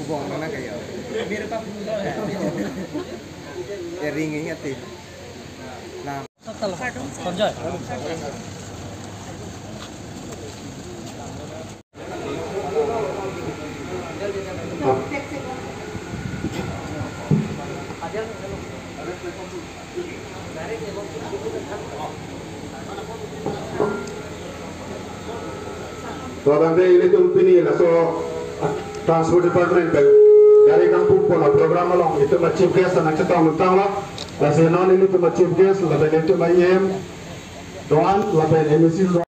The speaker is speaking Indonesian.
Buang mana kayak biar apa pun ya ring ingat sih nah Sanjay Todavía ile tulpini la so transport department dari kampung pola program long itu macam guest anak cetang mentang lah la senon ini tu macam guest la ben itu mayem doan la ben emisi